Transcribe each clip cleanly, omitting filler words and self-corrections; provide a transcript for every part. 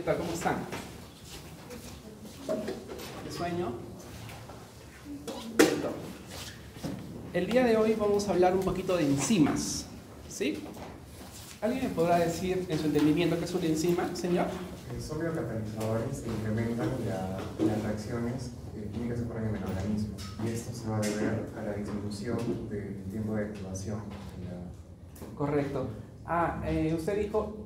tal? ¿Cómo están? ¿Qué sueño? Listo. El día de hoy vamos a hablar un poquito de enzimas, ¿sí? ¿Alguien me podrá decir en su entendimiento qué es una enzima, señor? Son biocatalizadores que incrementan las reacciones químicas que ocurren en el organismo, y esto se va a deber a la disminución del tiempo de activación. Correcto. Usted dijo,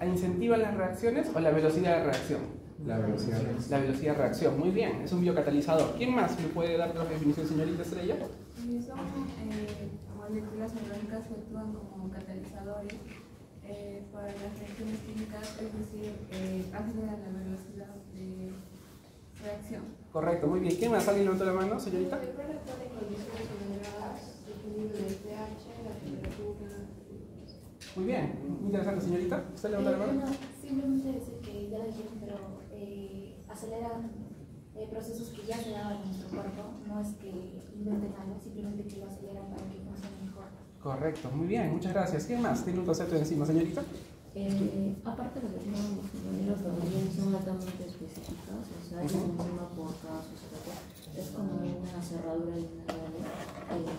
¿incentiva las reacciones o la velocidad de reacción? La velocidad. La velocidad de reacción, muy bien, es un biocatalizador. ¿Quién más me puede dar otra definición, señorita Estrella? Son moléculas orgánicas que actúan como catalizadores para las reacciones químicas, es decir, aceleran la velocidad de reacción. Correcto, muy bien. ¿Quién más? ¿Alguien levantó la mano, señorita? Regulador de condiciones moderadas, dependiendo del pH, la temperatura. Muy bien, interesante, señorita. ¿Usted levantó la mano? Bueno, simplemente decir que ya lo dijeron, pero aceleran procesos que ya se daban en nuestro cuerpo. No es que inventen algo, simplemente que lo aceleran para que funcione mejor. Correcto, muy bien, muchas gracias. ¿Quién más tiene un concepto de enzima, señorita? Aparte de lo que tenemos los compañeros, también son altamente específicas, o sea, hay una enzima por cada sustrato. Es como una cerradura de una llave.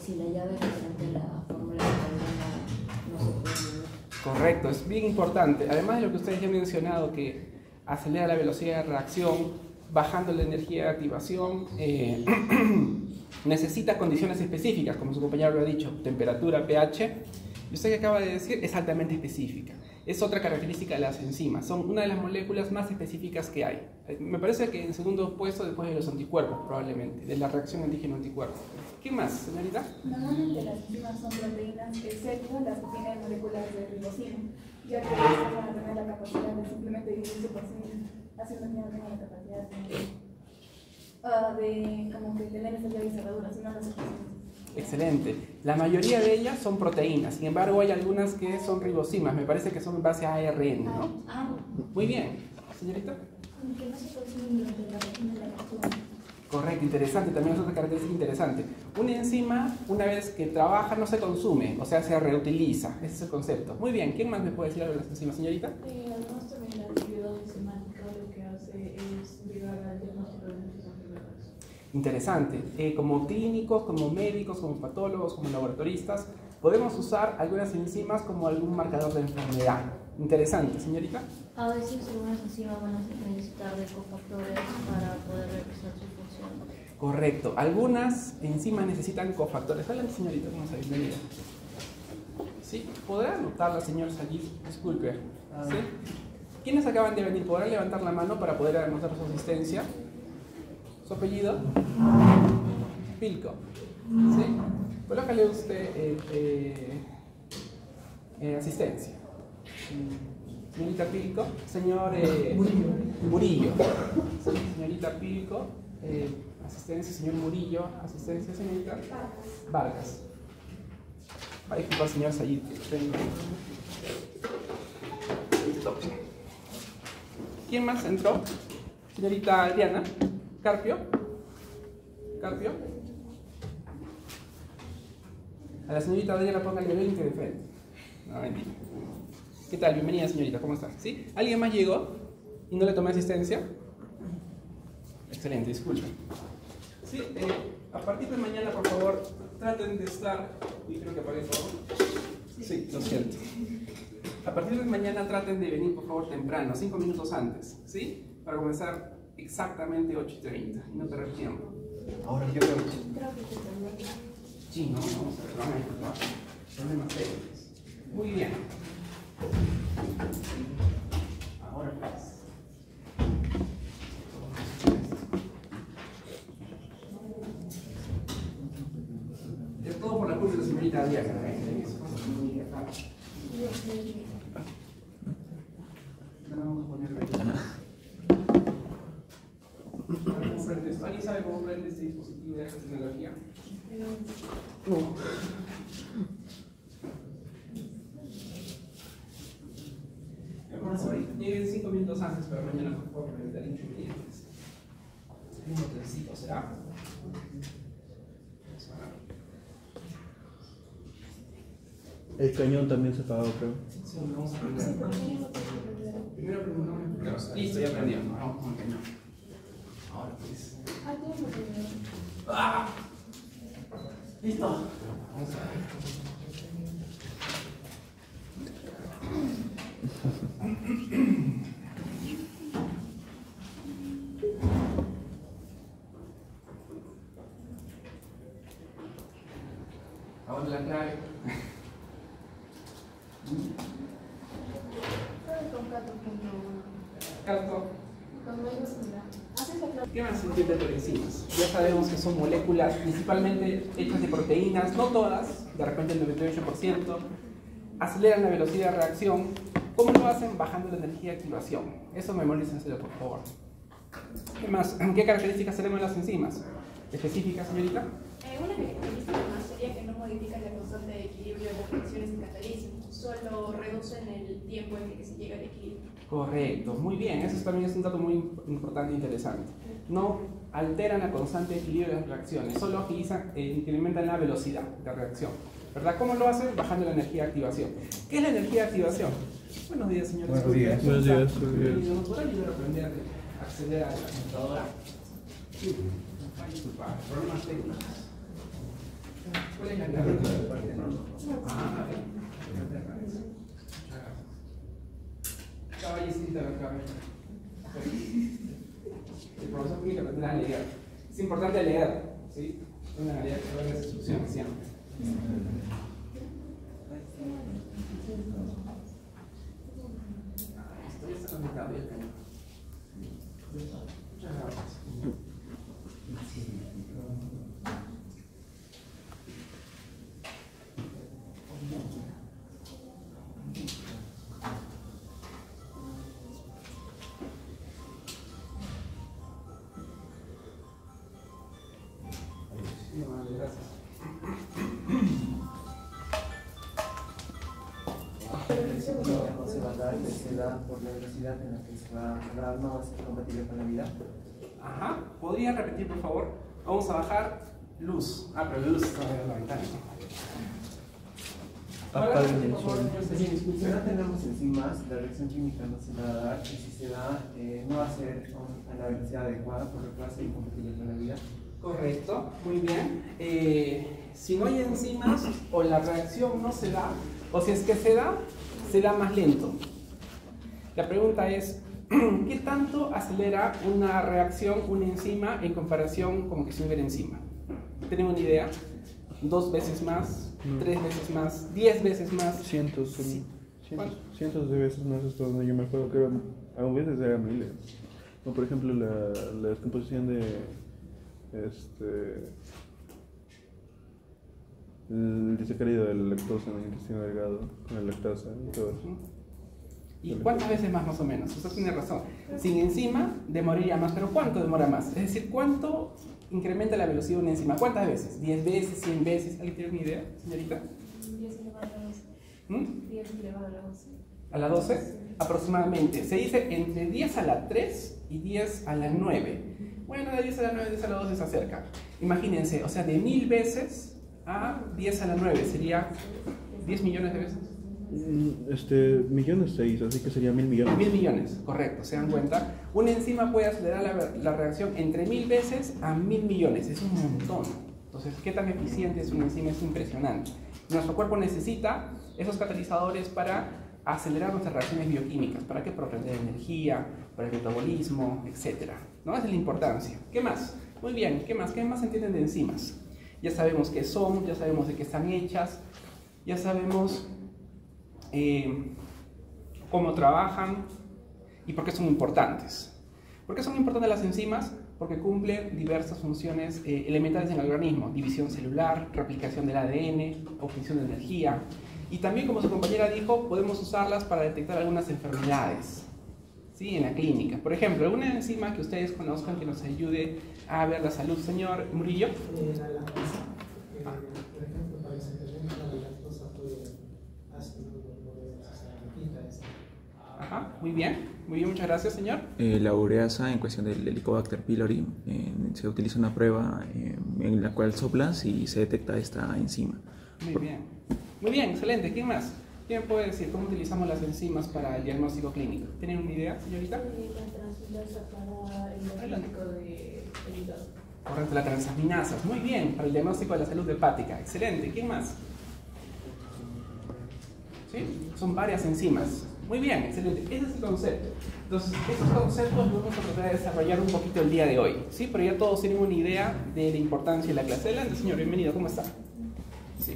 Si la llave es diferente a la fórmula de cerradura, no se puede mover. Correcto, es bien importante. Además de lo que ustedes ya han mencionado, que acelera la velocidad de reacción, bajando la energía de activación, necesita condiciones específicas, como su compañero lo ha dicho, temperatura, pH. Y usted que acaba de decir es altamente específica. Es otra característica de las enzimas. Son una de las moléculas más específicas que hay. Me parece que en segundo puesto después de los anticuerpos, probablemente, de la reacción antígeno-anticuerpo. ¿Qué más, señorita? Normalmente las enzimas son proteínas, excepto las que tienen moléculas de ribosina, ya que estas van a tener la capacidad de simplemente dividirse por sí mismas, haciendo que no tengan la capacidad de como que tener esa llave y cerradura, sino las otras. Excelente. La mayoría de ellas son proteínas, sin embargo hay algunas que son ribosimas, me parece que son en base a ARN, ¿no? Muy bien. ¿Señorita? Aunque no se consumen durante la reacción de la reacción. Correcto, interesante, también es otra característica interesante. Una enzima, una vez que trabaja, no se consume, o sea, se reutiliza, ese es el concepto. Muy bien, ¿quién más me puede decir algo de las enzimas, señorita? Además también la actividad enzimática lo que hace es llegar al diagnóstico de muchas enfermedades. Interesante. Como clínicos, como médicos, como patólogos, como laboratoristas, podemos usar algunas enzimas como algún marcador de enfermedad. Interesante, señorita. A veces algunas enzimas van a necesitar de cofactores para poder realizar su función. Correcto. Algunas enzimas necesitan cofactores. Hola, señorita, ¿cómo está? Bienvenida. ¿Sí? ¿Podrá anotarla, señor Sayid? Disculpe. ¿Sí? ¿Quiénes acaban de venir? ¿Podrán levantar la mano para poder anotar su asistencia? ¿Su apellido? Pilco. ¿Sí? Colócale usted asistencia. Señorita Pilco. Señor Murillo. Sí, señorita Pilco. Asistencia, señor Murillo. Asistencia, señorita Vargas. Va a disculpar, señor Sayid. Listo. ¿Quién más entró? Señorita Adriana. Carpio. Carpio. A la señorita Adriana póngale 20 de frente. No, mentira. ¿Qué tal? Bienvenida, señorita. ¿Cómo está? ¿Sí? ¿Alguien más llegó y no le tomé asistencia? Excelente, disculpe. Sí, a partir de mañana, por favor, traten de estar... Uy, creo que apagué todo. Sí, lo siento. A partir de mañana traten de venir, por favor, temprano, 5 minutos antes, ¿sí? Para comenzar exactamente 8:30 y no perder tiempo. Ahora yo creo que... Sí, no, vamos a ver, vamos a disculpar. Problemas técnicos. Muy bien. Ahora pues. Es todo por la culpa de la señorita Diana. Vamos a poner ¿Alguien sabe cómo prende este dispositivo de esta tecnología? No. Lleguen 5 minutos antes, pero mañana por favor me daré inconvenientes. Un hotelcito será. El cañón también se apagó, creo. Sí, vamos a aprender. Primero aprendemos. Listo, ya aprendimos. Vamos con el cañón. Ahora pues. ¡Ah! Listo. Vamos a ver. Ahora la clave. Carto. ¿Qué más se entiende por enzimas? Ya sabemos que son moléculas principalmente hechas de proteínas, no todas, de repente el 98%, aceleran la velocidad de reacción. ¿Cómo lo hacen? Bajando la energía de activación. Eso memorízenselo, por favor. ¿Qué más? ¿Qué características tenemos las enzimas? ¿Específicas, señorita? Una característica más sería que no modifican la constante de equilibrio de las reacciones de catalismo, solo reducen el tiempo en que se llega al equilibrio. Correcto, muy bien, eso también es un dato muy importante e interesante. No alteran la constante de equilibrio de las reacciones, solo agilizan e incrementan la velocidad de reacción. ¿Verdad? ¿Cómo lo hacen? Bajando la energía de activación. ¿Qué es la energía de activación? Buenos días, señores. Buenos días. Buenos días. ¿Nos podrá ayudar a aprender a acceder a la computadora? Sí, disculpa, problemas técnicos. ¿Cuál es la clave? Ah, bien. Caballecita la clave. El profesor tiene que aprender a leer. Es importante leer, ¿sí? Una manera que va a las instrucciones siempre. Esto ya está conectado ya, cañón. Muchas gracias. No se va a dar, se da por la velocidad en la que se va a lograr, no va a ser compatible con la vida. Ajá, ¿podría repetir, por favor? Vamos a bajar luz. Ah, pero luz está en la ventana. Apaguen el sol. Si no tenemos enzimas, la reacción química no se va a dar, y si se da, no va a ser a la velocidad adecuada, por lo que va a ser incompatible con la vida. Correcto, muy bien. Si no hay enzimas o la reacción no se da, o si es que se da más lento. La pregunta es, ¿qué tanto acelera una reacción, una enzima, en comparación con que si no hubiera enzima? ¿Tenemos una idea? ¿2 veces más? No. ¿3 veces más? ¿10 veces más? Cientos de veces más hasta donde yo me acuerdo que a veces era miles. Como por ejemplo la descomposición de el disacárido de la lactosa en el intestino delgado, con la lactasa y todo eso. ¿Y cuántas veces más o menos? Usted tiene razón. Sin enzima demoraría más, pero ¿cuánto demora más? Es decir, ¿cuánto incrementa la velocidad de una enzima? ¿Cuántas veces? ¿10 veces? ¿100 veces? ¿Alguien tiene una idea, señorita? 10 elevado a la 12. ¿Mm? 10 elevado a la 12. ¿A la 12? Aproximadamente. Se dice entre 10 a la 3 y 10 a la 9. Bueno, de 10 a la 9, 10 a la 12 se acerca. Imagínense, o sea, de 1000 veces a 10 a la 9 sería 10 millones de veces. Millones 6, así que sería 1000 millones. 1000 millones, correcto, se dan cuenta. Una enzima puede acelerar la reacción entre 1000 veces a 1000 millones, es un montón. Entonces, ¿qué tan eficiente es una enzima? Es impresionante. Nuestro cuerpo necesita esos catalizadores para acelerar nuestras reacciones bioquímicas. ¿Para qué? Para obtener energía, para el metabolismo, etc. ¿No? Esa es la importancia. ¿Qué más? Muy bien, ¿qué más? ¿Qué más entienden de enzimas? Ya sabemos qué son, ya sabemos de qué están hechas, ya sabemos cómo trabajan y por qué son importantes. ¿Por qué son importantes las enzimas? Porque cumplen diversas funciones elementales en el organismo: división celular, replicación del ADN, obtención de energía. Y también, como su compañera dijo, podemos usarlas para detectar algunas enfermedades, ¿sí? En la clínica. Por ejemplo, alguna enzima que ustedes conozcan que nos ayude a ver la salud, señor Murillo. La lactosa. Por ejemplo, para que se fermente la lactosa puede ácido, Ajá, muy bien, muchas gracias, señor. La ureasa, en cuestión del Helicobacter pylori, se utiliza una prueba en la cual soplas y se detecta esta enzima. Muy bien. Muy bien, excelente. ¿Quién más? ¿Quién puede decir cómo utilizamos las enzimas para el diagnóstico clínico? ¿Tienen una idea, señorita? La transminasa para el diagnóstico del hígado. Correcto, la transaminasas. Muy bien, para el diagnóstico de la salud hepática. Excelente. ¿Quién más? ¿Sí? Son varias enzimas. Muy bien, excelente. Ese es el concepto. Entonces, estos conceptos los vamos a tratar de desarrollar un poquito el día de hoy. ¿Sí? Pero ya todos tienen una idea de la importancia de la clase. Adelante, señor. Bienvenido. ¿Cómo está? Sí.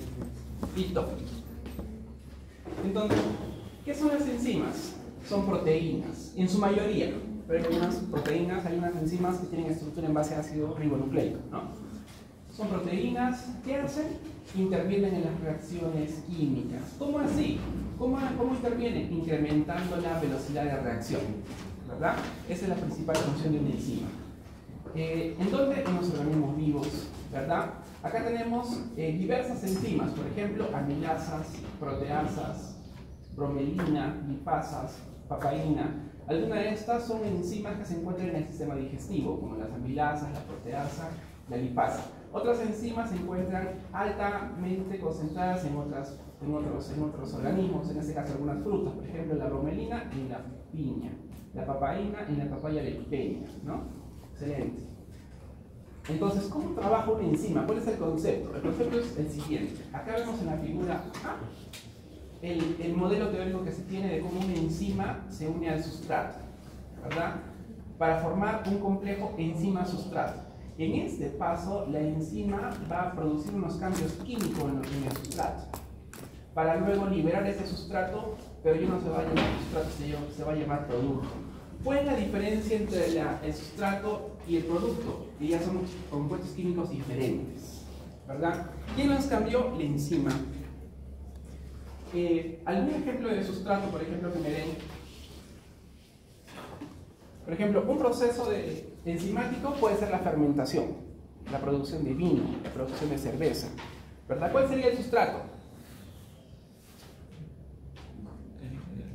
Listo. Entonces, ¿qué son las enzimas? Son proteínas, en su mayoría. Pero hay algunas proteínas, hay unas enzimas que tienen estructura en base a ácido ribonucleico, ¿no? Son proteínas que hacen, intervienen en las reacciones químicas. ¿Cómo así? ¿Cómo intervienen? Incrementando la velocidad de reacción, ¿verdad? Esa es la principal función de una enzima. ¿En dónde? En los organismos vivos, ¿verdad? Acá tenemos diversas enzimas, por ejemplo, amilasas, proteasas, bromelina, lipasas, papaína. Algunas de estas son enzimas que se encuentran en el sistema digestivo, como las amilasas, la proteasa, la lipasa. Otras enzimas se encuentran altamente concentradas en otros organismos, en este caso algunas frutas, por ejemplo la bromelina en la piña, la papaína en la papaya lepipeña, ¿no? Excelente. Entonces, ¿cómo trabaja una enzima? ¿Cuál es el concepto? El concepto es el siguiente. Acá vemos en la figura A el modelo teórico que se tiene de cómo una enzima se une al sustrato, ¿verdad? Para formar un complejo enzima-sustrato. En este paso, la enzima va a producir unos cambios químicos en el sustrato, para luego liberar ese sustrato, pero ya no se va a llamar sustrato, se va a llamar producto. ¿Cuál es la diferencia entre el sustrato y el producto? Que ya son compuestos químicos diferentes, ¿verdad? ¿Quién los cambió? La enzima. ¿Algún ejemplo de sustrato, por ejemplo, que me den? Por ejemplo, un proceso enzimático puede ser la fermentación, la producción de vino, la producción de cerveza, ¿verdad? ¿Cuál sería el sustrato?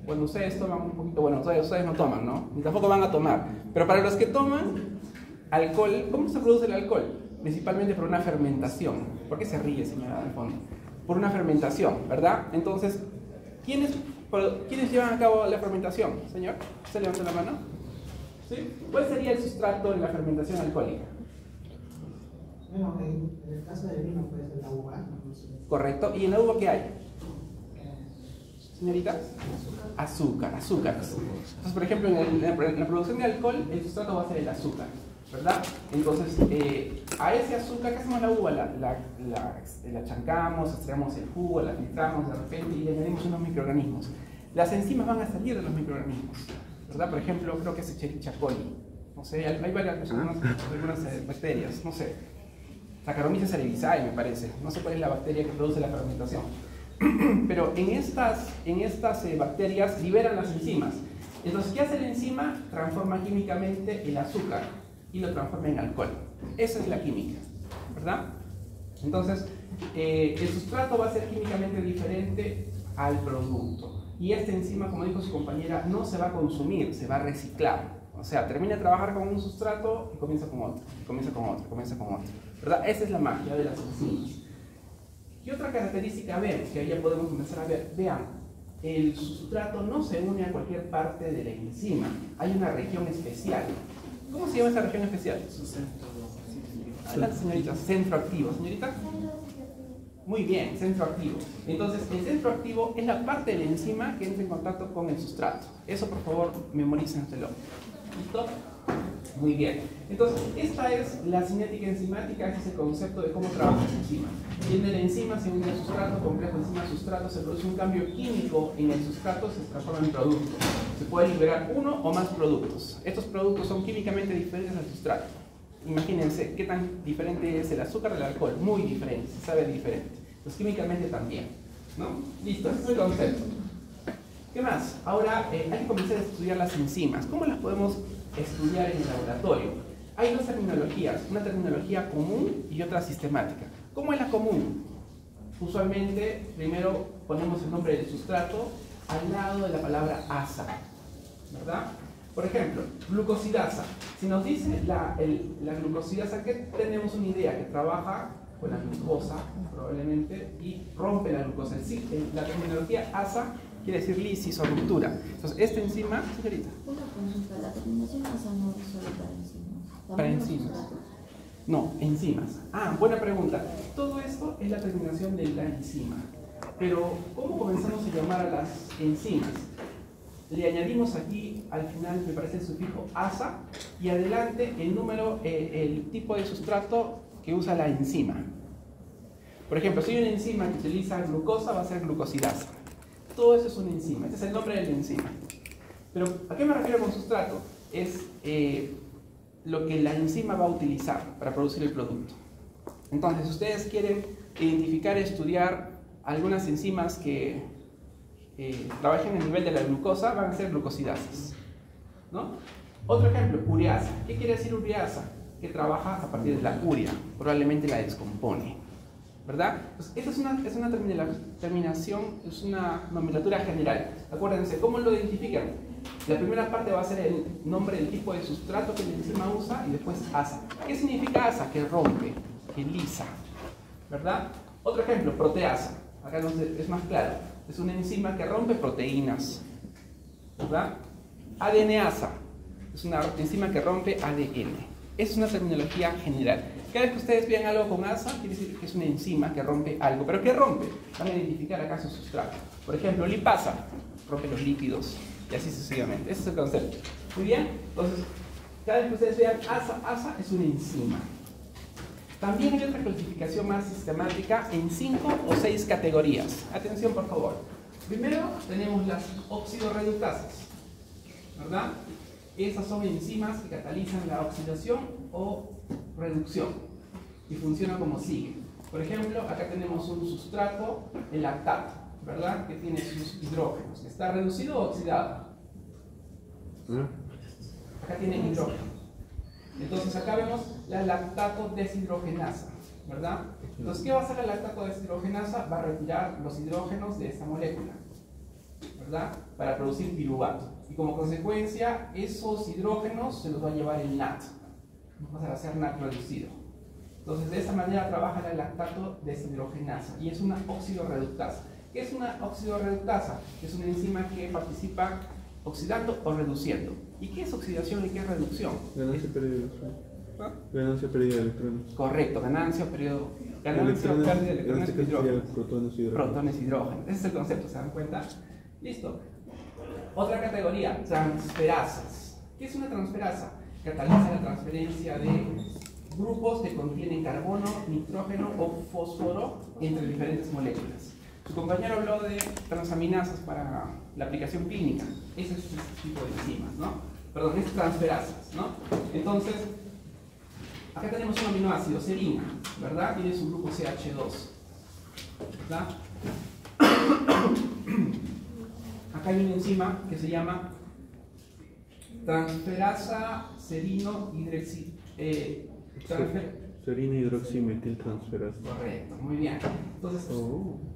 Bueno, ustedes toman un poquito, bueno, ustedes no toman, ¿no? Ni tampoco van a tomar. Pero para los que toman alcohol, ¿cómo se produce el alcohol? Principalmente por una fermentación. ¿Por qué se ríe, señora, al fondo? Por una fermentación, ¿verdad? Entonces, ¿quiénes llevan a cabo la fermentación? Señor, ¿usted levanta la mano? ¿Sí? ¿Cuál sería el sustrato en la fermentación alcohólica? Bueno, en el caso del vino puede ser la uva. Correcto. ¿Y en la uva qué hay? Señorita, azúcares. Entonces, por ejemplo, en la producción de alcohol, el sustrato va a ser el azúcar, ¿verdad? Entonces, a ese azúcar, ¿qué hacemos la uva? La chancamos, extraemos el jugo, la filtramos de repente y le añadimos unos microorganismos. Las enzimas van a salir de los microorganismos, ¿verdad? Por ejemplo, creo que es Escherichia coli. No sé, hay algunas bacterias, no sé. Saccharomyces cerevisiae, me parece. No sé cuál es la bacteria que produce la fermentación. Pero en estas bacterias liberan las enzimas. Entonces, ¿qué hace la enzima? Transforma químicamente el azúcar y lo transforma en alcohol. Esa es la química, ¿verdad? Entonces, el sustrato va a ser químicamente diferente al producto. Y esta enzima, como dijo su compañera, no se va a consumir, se va a reciclar. O sea, termina de trabajar con un sustrato y comienza con otro, comienza con otro, ¿verdad? Esa es la magia de las enzimas. ¿Qué otra característica vemos? Que ahí ya podemos empezar a ver. Vean, el sustrato no se une a cualquier parte de la enzima. Hay una región especial. ¿Cómo se llama esa región especial? Adelante, señorita. Centro activo. ¿Señorita? Muy bien, centro activo. Entonces, el centro activo es la parte de la enzima que entra en contacto con el sustrato. Eso, por favor, memorízenselo. ¿Listo? Muy bien. Entonces, esta es la cinética enzimática, este es el concepto de cómo trabaja la enzima. Tiene la enzima, se une al sustrato, complejo enzima-sustrato, se produce un cambio químico en el sustrato, se transforma en producto. Se puede liberar uno o más productos. Estos productos son químicamente diferentes al sustrato. Imagínense qué tan diferente es el azúcar del alcohol. Muy diferente, se sabe diferente. Pues químicamente también, ¿no? Listo, ese es el concepto. ¿Qué más? Ahora hay que comenzar a estudiar las enzimas. ¿Cómo las podemos estudiar en el laboratorio? Hay dos terminologías, una terminología común y otra sistemática. ¿Cómo es la común? Usualmente, primero ponemos el nombre del sustrato al lado de la palabra asa, ¿verdad? Por ejemplo, glucosidasa. Si nos dice la glucosidasa, ¿qué tenemos una idea? Que trabaja con la glucosa, probablemente, y rompe la glucosa. La terminología ASA quiere decir lisis o ruptura. Entonces, esta enzima, señorita. Una consulta, la terminación ASA no es solo para enzimas. Para enzimas. No, enzimas. Ah, buena pregunta. Todo esto es la terminación de la enzima. Pero, ¿cómo comenzamos a llamar a las enzimas? Le añadimos aquí, al final, me parece el sufijo ASA, y adelante el número, el tipo de sustrato que usa la enzima. Por ejemplo, si hay una enzima que utiliza glucosa, va a ser glucosidasa. Todo eso es una enzima. Este es el nombre de la enzima. Pero, ¿a qué me refiero con sustrato? Es lo que la enzima va a utilizar para producir el producto. Entonces, si ustedes quieren identificar, estudiar algunas enzimas que trabajen a nivel de la glucosa, van a ser glucosidasas, ¿no? Otro ejemplo, ureasa. ¿Qué quiere decir ureasa? Que trabaja a partir de la urea, probablemente la descompone, ¿verdad? Pues esta es una terminación, es una nomenclatura general. Acuérdense, ¿cómo lo identifican? La primera parte va a ser el nombre del tipo de sustrato que la enzima usa y después ASA. ¿Qué significa ASA? Que rompe, que lisa, ¿verdad? Otro ejemplo, proteasa. Acá es más claro. Es una enzima que rompe proteínas, ¿verdad? ADNasa. Es una enzima que rompe ADN. Es una terminología general. Cada vez que ustedes vean algo con ASA, quiere decir que es una enzima que rompe algo. ¿Pero qué rompe? Van a identificar acá su sustrato. Por ejemplo, lipasa, rompe los lípidos, y así sucesivamente. Ese es el concepto. Muy bien, entonces, cada vez que ustedes vean ASA es una enzima. También hay otra clasificación más sistemática en 5 o 6 categorías. Atención, por favor. Primero tenemos las oxidorreductasas, ¿verdad? Esas son enzimas que catalizan la oxidación o reducción y funcionan como sigue. Por ejemplo, acá tenemos un sustrato, el lactato, ¿verdad? Que tiene sus hidrógenos. ¿Está reducido o oxidado? Acá tiene hidrógeno. Entonces acá vemos la lactato deshidrogenasa, ¿verdad? Entonces, ¿qué va a hacer la lactato deshidrogenasa? Va a retirar los hidrógenos de esta molécula, ¿verdad? Para producir piruvato. Y como consecuencia, esos hidrógenos se los va a llevar el NAT. Va a pasar a ser NAT reducido. Entonces, de esa manera trabaja la lactato deshidrogenasa y es una oxidorreductasa. ¿Qué es una oxidorreductasa? Es una enzima que participa oxidando o reduciendo. ¿Y qué es oxidación y qué es reducción? Ganancia, pérdida de electrones. Ganancia, pérdida de electrones. Correcto, ganancia o pérdida de electrones, hidrógenos. Protones, hidrógenos. Ese es el concepto, ¿se dan cuenta? Listo. Otra categoría, transferasas. ¿Qué es una transferasa? Cataliza la transferencia de grupos que contienen carbono, nitrógeno o fósforo entre diferentes moléculas. Su compañero habló de transaminasas para la aplicación clínica. Ese es el tipo de enzimas, ¿no? Perdón, es transferasas, ¿no? Entonces, acá tenemos un aminoácido, serina, ¿verdad? Tiene su grupo CH2, ¿verdad? Acá hay una enzima que se llama transferasa serino serina hidroximetiltransferasa. Correcto, muy bien. Entonces,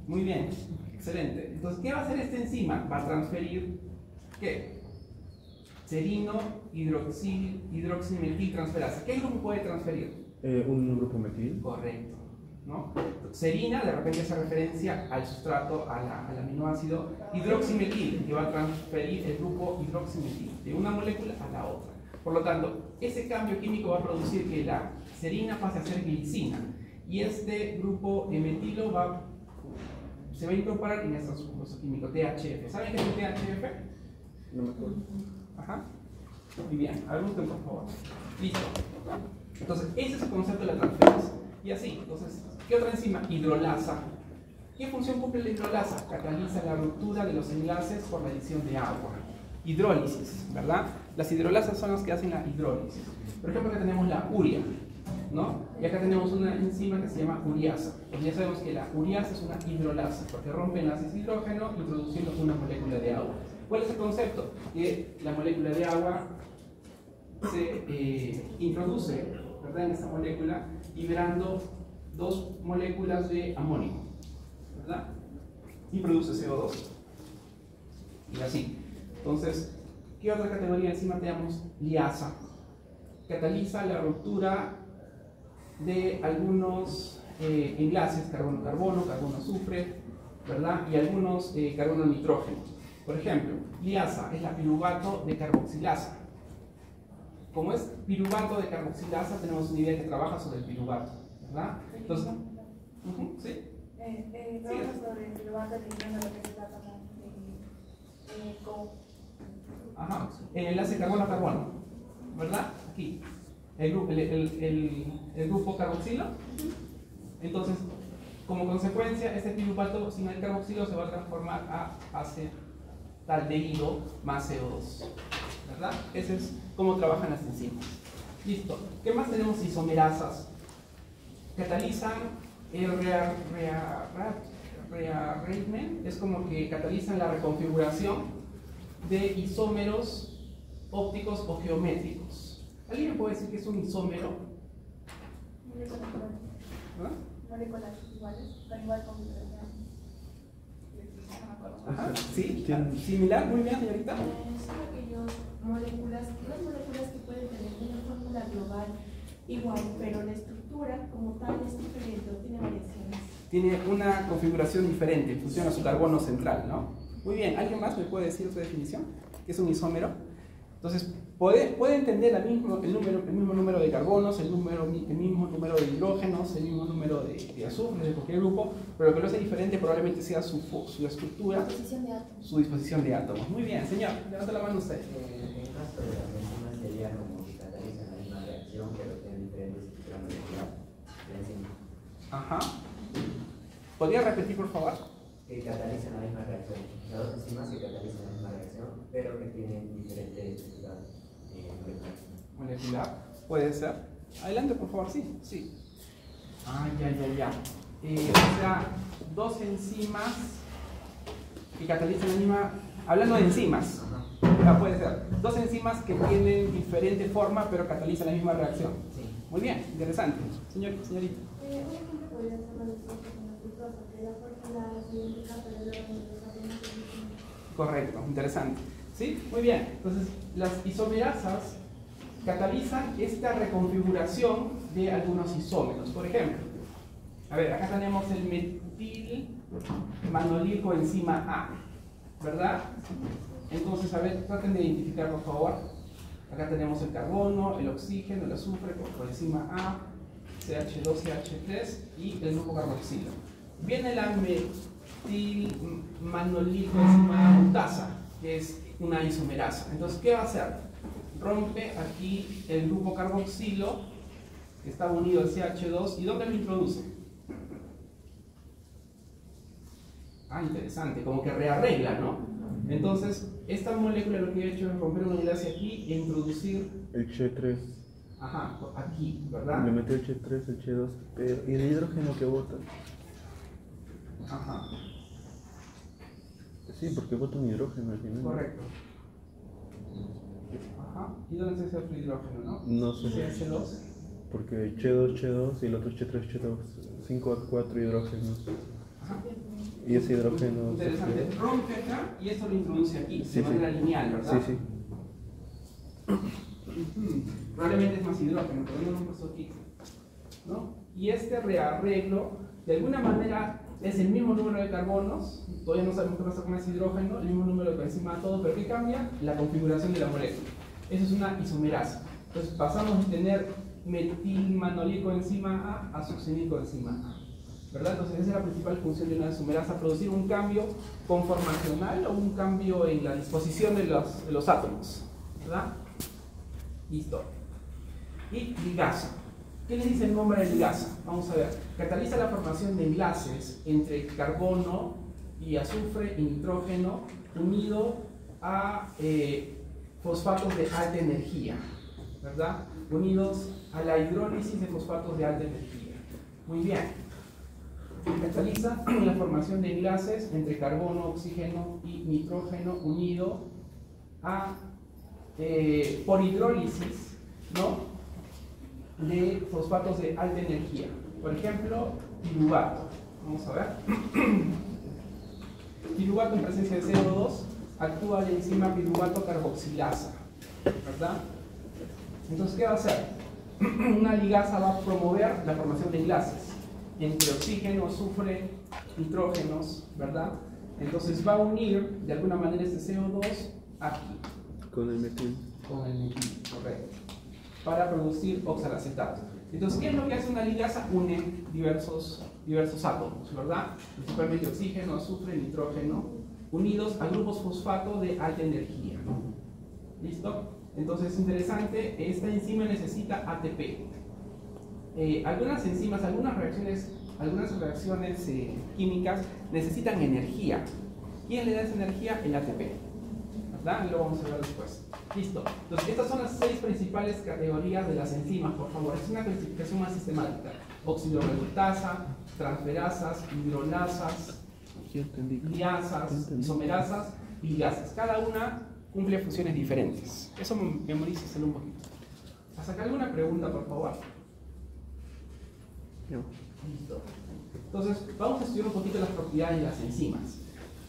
muy bien, excelente. Entonces, ¿qué va a hacer esta enzima? Va a transferir, ¿qué? Serino hidroximetiltransferasa. ¿Qué grupo puede transferir? Un grupo metil. Correcto, ¿no? Serina, de repente hace referencia al sustrato, al aminoácido hidroximetil, que va a transferir el grupo hidroximetil de una molécula a la otra. Por lo tanto, ese cambio químico va a producir que la serina pase a ser glicina y este grupo metilo se va a incorporar en este compuesto químico THF. ¿Saben qué es el THF? No me acuerdo. Ajá. Muy bien, a ver, busquen por favor. Listo. Entonces, ese es el concepto de la transferasa. Y así, entonces, ¿qué otra enzima? Hidrolasa. ¿Qué función cumple la hidrolasa? Cataliza la ruptura de los enlaces por la adición de agua. Hidrólisis, ¿verdad? Las hidrolasas son las que hacen la hidrólisis. Por ejemplo, acá tenemos la urea, ¿no? Y acá tenemos una enzima que se llama ureasa. Pues ya sabemos que la ureasa es una hidrolasa, porque rompe enlaces de hidrógeno introduciendo una molécula de agua. ¿Cuál es el concepto? Que la molécula de agua se introduce, ¿verdad?, en esta molécula, liberando dos moléculas de amonio, ¿verdad? Y produce CO2. Y así. Entonces, ¿qué otra categoría de enzima tenemos? Liasa. Cataliza la ruptura de algunos enlaces, carbono-carbono, carbono-azufre, ¿verdad? Y algunos carbono-nitrógeno. Por ejemplo, liasa es la piruvato de carboxilasa. Como es piruvato de carboxilasa, tenemos una idea que trabaja sobre el piruvato, ¿verdad? Entonces, ¿sí? Trabaja sobre el piruvato eliminando lo que se trata Ajá, el enlace carbono-carbono, ¿verdad? Aquí, el grupo carboxilo. Entonces, como consecuencia, este piruvato sin el carboxilo se va a transformar a acetaldehído más CO2, ¿verdad? Ese es cómo trabajan las enzimas. Listo. ¿Qué más tenemos? Isomerasas. Catalizan el rearrangement, es como que catalizan la reconfiguración de isómeros ópticos o geométricos. ¿Alguien me puede decir qué es un isómero? Moléculas iguales, con igual configuración. Ajá, sí, similar, muy bien, señorita. Son aquellas moléculas que pueden tener una fórmula global igual, pero la estructura como tal es diferente, o tiene variaciones. Tiene una configuración diferente en función a su carbono central, ¿no? Muy bien, ¿alguien más me puede decir otra definición? ¿Qué es un isómero? Entonces, puede entender el mismo número de carbonos, el mismo número de hidrógenos, el mismo número de azufres de cualquier grupo, pero lo que lo hace diferente probablemente sea su estructura, su disposición de átomos. Muy bien, señor, levanta la mano usted. En caso de las enzimas sería como que catalizan la misma reacción, pero tienen diferentes estructuras de enzima. Ajá. ¿Podría repetir, por favor? Que catalizan la misma reacción. Las dos enzimas que catalizan la misma reacción, pero que tienen diferentes estructuras molecular. Puede ser. Adelante, por favor, sí. Sí. Ya. O sea, dos enzimas que catalizan la misma. Hablando de enzimas. Puede ser. Dos enzimas que tienen diferente forma, pero catalizan la misma reacción. Sí. Muy bien, interesante. Señorita. Un ejemplo podría ser la glucosa con la fructosa, que la fórmula es idéntica, pero luego correcto, interesante. ¿Sí? Muy bien. Entonces, las isomerasas catalizan esta reconfiguración de algunos isómeros. Por ejemplo, a ver, acá tenemos el metilmanolilcoenzima A, ¿verdad? Entonces, a ver, traten de identificar, por favor. Acá tenemos el carbono, el oxígeno, el azufre, coenzima A, CH2, CH3 y el grupo carboxilo. Viene la metilmanolilcoenzima mutasa, que es una isomerasa. Entonces, ¿qué va a hacer? Rompe aquí el grupo carboxilo, que está unido al CH2, ¿y dónde lo introduce? Interesante, como que rearregla, ¿no? Entonces, esta molécula lo que ha hecho es romper un enlace aquí e introducir el Che3. Ajá, aquí, ¿verdad? Le metió el Che3, el Che2, pero ¿y el hidrógeno que bota? Ajá. Sí, porque bota un hidrógeno al final. Correcto. Ajá. ¿Y dónde está ese hidrógeno, no? No sé. CH2. Porque Che2 y el otro Che3, Che2, 5 a 4 hidrógenos. Ajá. Y ese hidrógeno. Interesante. Rompe acá y eso lo introduce aquí, de manera lineal, ¿verdad? Sí. Probablemente es más hidrógeno, pero no lo he puesto aquí, ¿no? Y este rearreglo, de alguna manera, es el mismo número de carbonos, todavía no sabemos qué pasa con ese hidrógeno, el mismo número de encima de todo, pero ¿qué cambia? La configuración de la molécula. Eso es una isomerasa. Entonces pasamos de tener metilmanolilcoenzima A succinilcoenzima A, ¿verdad? Entonces esa es la principal función de una isomerasa, producir un cambio conformacional o un cambio en la disposición de los átomos, ¿verdad? Listo. Y ligasa. ¿Qué le dice el nombre de ligasa? Vamos a ver. Cataliza la formación de enlaces entre carbono y azufre y nitrógeno unido a fosfatos de alta energía, ¿verdad? Unidos a la hidrólisis de fosfatos de alta energía. Muy bien. Cataliza la formación de enlaces entre carbono, oxígeno y nitrógeno unido a por hidrólisis, ¿no?, de fosfatos de alta energía. Por ejemplo, piruvato. Vamos a ver. Piruvato en presencia de CO2 actúa la enzima piruvato carboxilasa, ¿verdad? Entonces, ¿qué va a hacer? Una ligasa va a promover la formación de enlaces. entre oxígeno, azufre, nitrógenos, ¿verdad? Entonces va a unir de alguna manera este CO2 aquí. Con el metil. Con el metil, correcto. Para producir oxalacetato. Entonces, ¿qué es lo que hace una ligasa? Une diversos átomos, ¿verdad? Principalmente oxígeno, azufre, nitrógeno, unidos a grupos fosfato de alta energía. ¿Listo? Entonces es interesante, esta enzima necesita ATP. Algunas enzimas, algunas reacciones químicas necesitan energía. ¿Quién le da esa energía? El ATP. ¿Verdad? Y lo vamos a ver después. Listo. Entonces, estas son las 6 principales categorías de las enzimas, por favor. Es una clasificación más sistemática. Oxidorreductasa, transferasas, hidrolasas, liasas, isomerasas y ligasas. Cada una cumple funciones diferentes. Eso memoríceselo un poquito. ¿Hasta acá alguna pregunta, por favor? No. Listo. Entonces, vamos a estudiar un poquito las propiedades de las enzimas.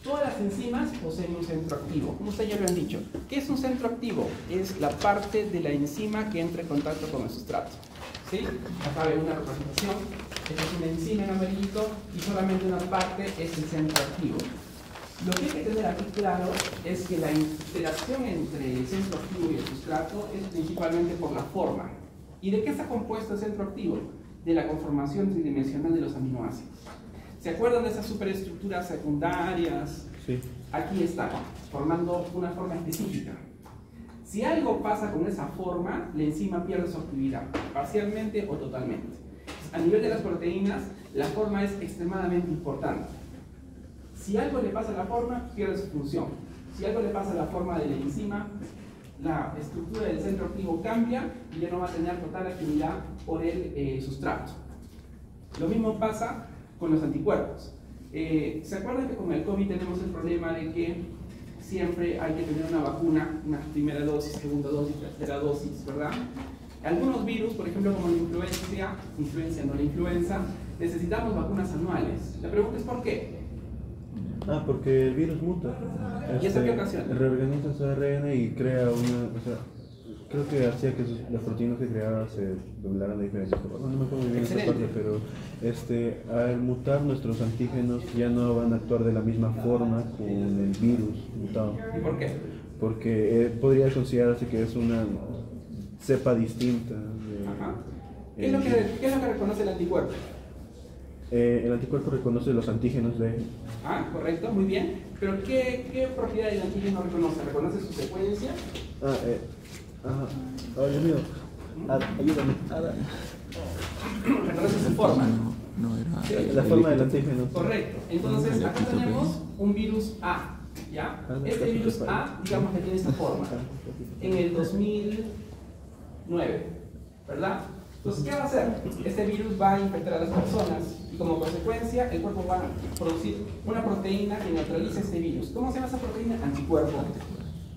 Todas las enzimas poseen un centro activo, como ustedes ya lo han dicho. ¿Qué es un centro activo? Es la parte de la enzima que entra en contacto con el sustrato. ¿Sí? Acá ven una representación. Esta es una enzima en amarillito y solamente una parte es el centro activo. Lo que hay que tener aquí claro es que la interacción entre el centro activo y el sustrato es principalmente por la forma. ¿Y de qué está compuesto el centro activo? De la conformación tridimensional de los aminoácidos. ¿Se acuerdan de esas superestructuras secundarias? Sí. Aquí están, formando una forma específica. Si algo pasa con esa forma, la enzima pierde su actividad, parcialmente o totalmente. A nivel de las proteínas, la forma es extremadamente importante. Si algo le pasa a la forma, pierde su función. Si algo le pasa a la forma de la enzima, la estructura del centro activo cambia y ya no va a tener total actividad por el sustrato. Lo mismo pasa con los anticuerpos. ¿Se acuerdan que con el COVID tenemos el problema de que siempre hay que tener una vacuna, una primera dosis, segunda dosis, tercera dosis, ¿verdad? Algunos virus, por ejemplo como la influenza, necesitamos vacunas anuales. La pregunta es ¿por qué? Porque el virus muta. ¿Y eso qué ocasiona? Reorganiza su ARN y crea una... O sea, creo que hacía que las proteínas que creaba se doblaran de diferentes formas. No me acuerdo muy bien esa parte, pero al mutar nuestros antígenos ya no van a actuar de la misma forma con el virus mutado. ¿Y por qué? Porque podría considerarse que es una cepa distinta. ¿Qué es lo que reconoce el anticuerpo? El anticuerpo reconoce los antígenos de... Correcto, muy bien. Pero ¿qué propiedad del antígeno reconoce? ¿Reconoce su secuencia? Dios mío. Ayúdame. Reconoce su forma. No era la forma del antígeno. Correcto. Entonces, acá tenemos un virus A. ¿Ya? Este virus A, digamos que tiene esta forma. En el 2009. ¿Verdad? Entonces, ¿qué va a hacer? Este virus va a infectar a las personas y como consecuencia el cuerpo va a producir una proteína que neutraliza este virus. ¿Cómo se llama esa proteína? Anticuerpo.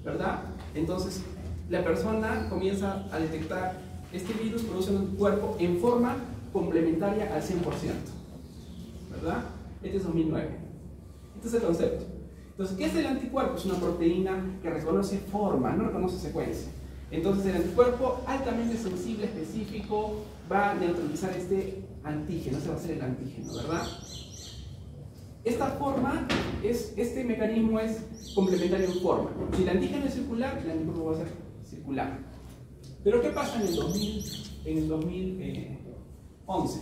¿Verdad? Entonces, la persona comienza a detectar este virus, produce un anticuerpo en forma complementaria al 100%. ¿Verdad? Este es 2009. Este es el concepto. Entonces, ¿qué es el anticuerpo? Es una proteína que reconoce forma, no reconoce secuencia. Entonces el anticuerpo altamente sensible, específico, va a neutralizar este antígeno, ese va a ser el antígeno, ¿verdad? Esta forma, este mecanismo es complementario en forma. Si el antígeno es circular, el anticuerpo va a ser circular. Pero ¿qué pasa en el 2011?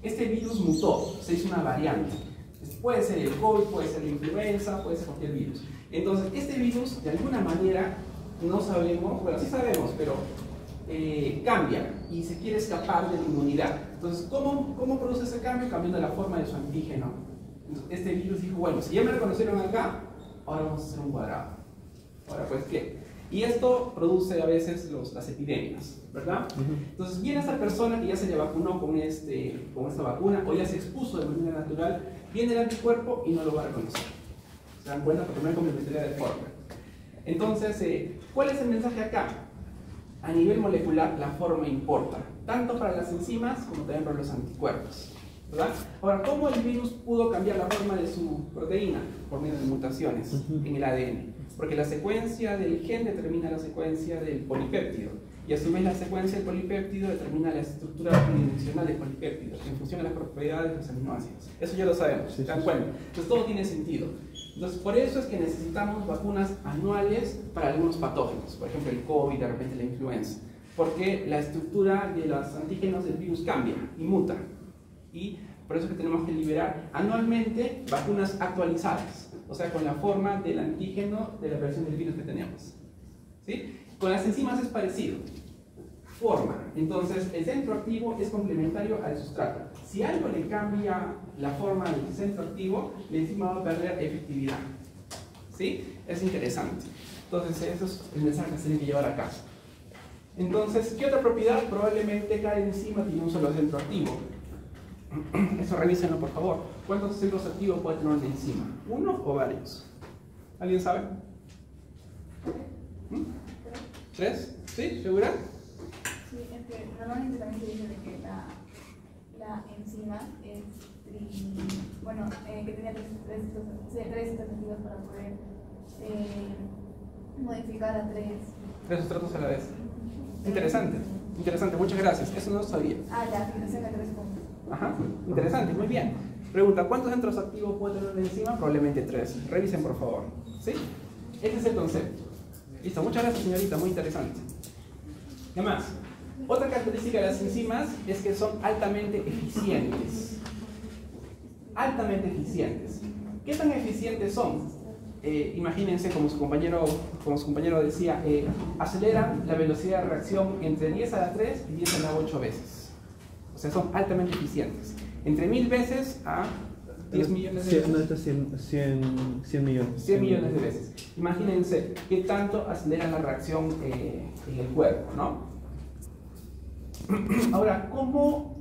Este virus mutó, se hizo una variante. Puede ser el COVID, puede ser la influenza, puede ser cualquier virus. Entonces este virus, de alguna manera, no sabemos, bueno, sí sabemos, pero cambia y se quiere escapar de la inmunidad. Entonces, ¿cómo produce ese cambio? Cambiando la forma de su antígeno. Este virus dijo, bueno, si ya me reconocieron acá, ahora vamos a hacer un cuadrado. Ahora, pues, ¿qué? Y esto produce a veces las epidemias, ¿verdad? Entonces, viene esta persona que ya se le vacunó con esta vacuna o ya se expuso de manera natural, viene el anticuerpo y no lo va a reconocer. ¿Se dan cuenta? Porque no hay complementariedad de forma. Entonces, ¿cuál es el mensaje acá? A nivel molecular, la forma importa, tanto para las enzimas como también para los anticuerpos, ¿verdad? Ahora, ¿cómo el virus pudo cambiar la forma de su proteína? Por medio de mutaciones en el ADN, porque la secuencia del gen determina la secuencia del polipéptido, Y a su vez la secuencia del polipéptido determina la estructura tridimensional del polipéptido en función de las propiedades de los aminoácidos. Eso ya lo sabemos, ¿se dan cuenta? Entonces todo tiene sentido. Entonces por eso es que necesitamos vacunas anuales para algunos patógenos, por ejemplo el COVID, de repente la influenza, porque la estructura de los antígenos del virus cambia y muta. Y por eso es que tenemos que liberar anualmente vacunas actualizadas, o sea, con la forma del antígeno de la versión del virus que tenemos. ¿Sí? Con las enzimas es parecido. Forma. Entonces, el centro activo es complementario al sustrato. Si algo le cambia la forma del centro activo, la enzima va a perder efectividad. ¿Sí? Es interesante. Entonces, eso es el mensaje que se tiene que llevar a casa. Entonces, ¿qué otra propiedad? Probablemente cada enzima tiene un solo centro activo. Eso revísenlo, por favor. ¿Cuántos centros activos puede tener una enzima? ¿Uno o varios? ¿Alguien sabe? ¿Tres? ¿Sí? ¿Segura? Sí, es que normalmente también se dice de que la enzima es que tenía tres alternativas para poder modificar a tres sustratos a la vez. Interesante, interesante, muchas gracias. Eso no lo sabía. La fijación de 3 puntos. Ajá, interesante, muy bien. Pregunta, ¿cuántos centros activos puede tener una enzima? Probablemente 3. Revisen, por favor. ¿Sí? Ese es el concepto. Listo, muchas gracias, señorita, muy interesante. ¿Qué más? Otra característica de las enzimas es que son altamente eficientes. Altamente eficientes. ¿Qué tan eficientes son? Imagínense, como su compañero decía, aceleran la velocidad de reacción entre 10 a la 3 y 10 a la 8 veces. O sea, son altamente eficientes. Entre 1000 veces a 10 millones de veces. 100 millones. 100 millones de veces. Imagínense qué tanto aceleran la reacción en el cuerpo, ¿no? Ahora, ¿cómo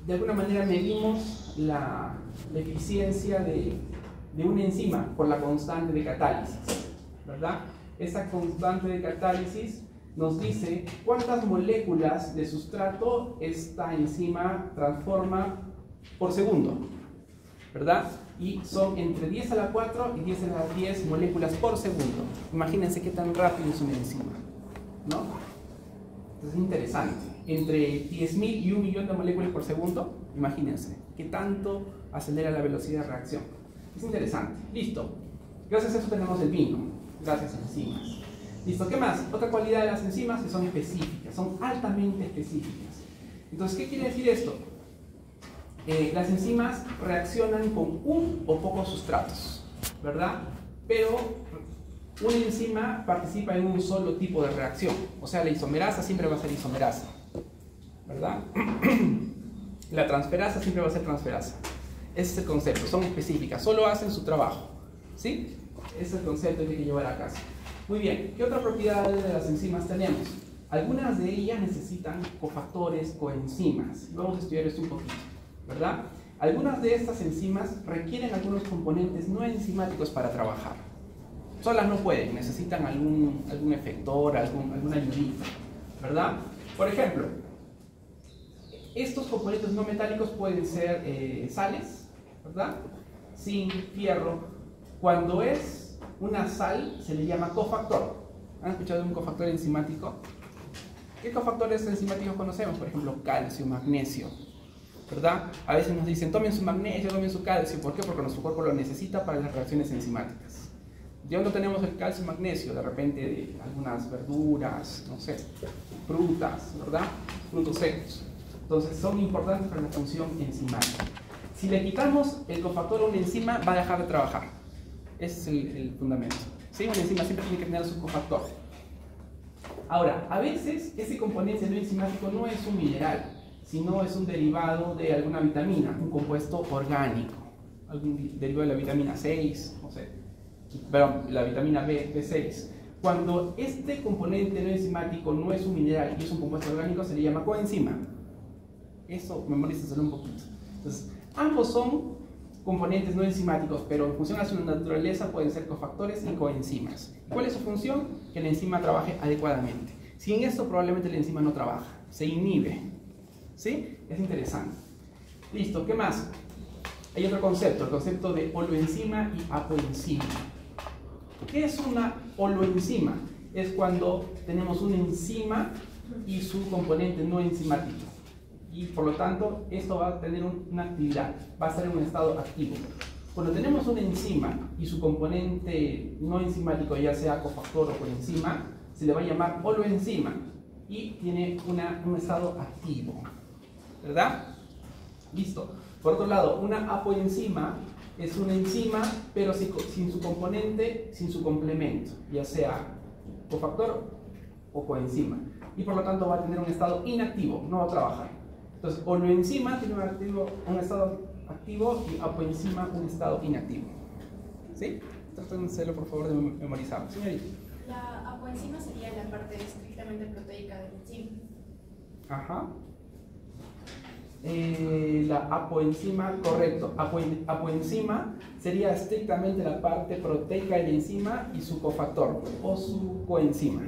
de alguna manera medimos la eficiencia de una enzima? Por la constante de catálisis, ¿verdad? Esa constante de catálisis nos dice cuántas moléculas de sustrato esta enzima transforma por segundo, ¿verdad? Y son entre 10 a la 4 y 10 a la 10 moléculas por segundo. Imagínense qué tan rápido es una enzima, ¿no? Entonces es interesante. Entre 10.000 y 1.000.000 de moléculas por segundo, imagínense qué tanto acelera la velocidad de reacción. Es interesante. Listo. Gracias a eso tenemos el vino. Gracias a enzimas. Listo. ¿Qué más? Otra cualidad de las enzimas que son específicas. Son altamente específicas. Entonces, ¿qué quiere decir esto? Las enzimas reaccionan con un o pocos sustratos, ¿verdad? Pero una enzima participa en un solo tipo de reacción. O sea, la isomerasa siempre va a ser isomerasa, ¿verdad? La transferasa siempre va a ser transferasa. Ese es el concepto, son específicas, solo hacen su trabajo, ¿sí? Ese es el concepto que hay que llevar a casa. Muy bien, ¿qué otra propiedad de las enzimas tenemos? Algunas de ellas necesitan cofactores, coenzimas. Vamos a estudiar esto un poquito, ¿verdad? Algunas de estas enzimas requieren algunos componentes no enzimáticos para trabajar. Solas no pueden, necesitan algún efector, alguna ayudita, ¿verdad? Por ejemplo, estos componentes no metálicos pueden ser sales, ¿verdad? Zinc, fierro. Cuando es una sal se le llama cofactor. ¿Han escuchado de un cofactor enzimático? ¿Qué cofactores enzimáticos conocemos? Por ejemplo, calcio, magnesio, ¿verdad? A veces nos dicen, tomen su magnesio, tomen su calcio. ¿Por qué? Porque nuestro cuerpo lo necesita para las reacciones enzimáticas. Ya no tenemos el calcio y magnesio, de repente de algunas verduras, no sé, frutas, ¿verdad? Frutos secos. Entonces son importantes para la función enzimática. Si le quitamos el cofactor a una enzima, va a dejar de trabajar. Ese es el fundamento. ¿Sí? Una enzima siempre tiene que tener su cofactor. Ahora, a veces ese componente no enzimático no es un mineral, sino es un derivado de alguna vitamina, un compuesto orgánico, algún derivado de la vitamina 6, no sé, perdón, la vitamina B6. Cuando este componente no enzimático no es un mineral y es un compuesto orgánico, se le llama coenzima. Eso, memorízenselo un poquito. Entonces, ambos son componentes no enzimáticos, pero en función a su naturaleza pueden ser cofactores y coenzimas. ¿Cuál es su función? Que la enzima trabaje adecuadamente. Sin esto probablemente la enzima no trabaja, se inhibe. ¿Sí? Es interesante. Listo, ¿qué más? Hay otro concepto, el concepto de holoenzima y apoenzima. ¿Qué es una holoenzima? Es cuando tenemos una enzima y su componente no enzimático. Y por lo tanto, esto va a tener una actividad, va a estar en un estado activo. Cuando tenemos una enzima y su componente no enzimático, ya sea cofactor o coenzima, se le va a llamar holoenzima y tiene un estado activo, ¿verdad? Listo. Por otro lado, una apoenzima es una enzima, pero sin su componente, sin su complemento, ya sea cofactor o coenzima. Y por lo tanto va a tener un estado inactivo, no va a trabajar. Entonces, holoenzima tiene un estado activo y apoenzima un estado inactivo. ¿Sí? Traten de hacerlo, por favor, de memorizarlo. Señorita. La apoenzima sería la parte estrictamente proteica del enzima. Ajá. La apoenzima, correcto. Apoenzima sería estrictamente la parte proteica del enzima y su cofactor o su coenzima.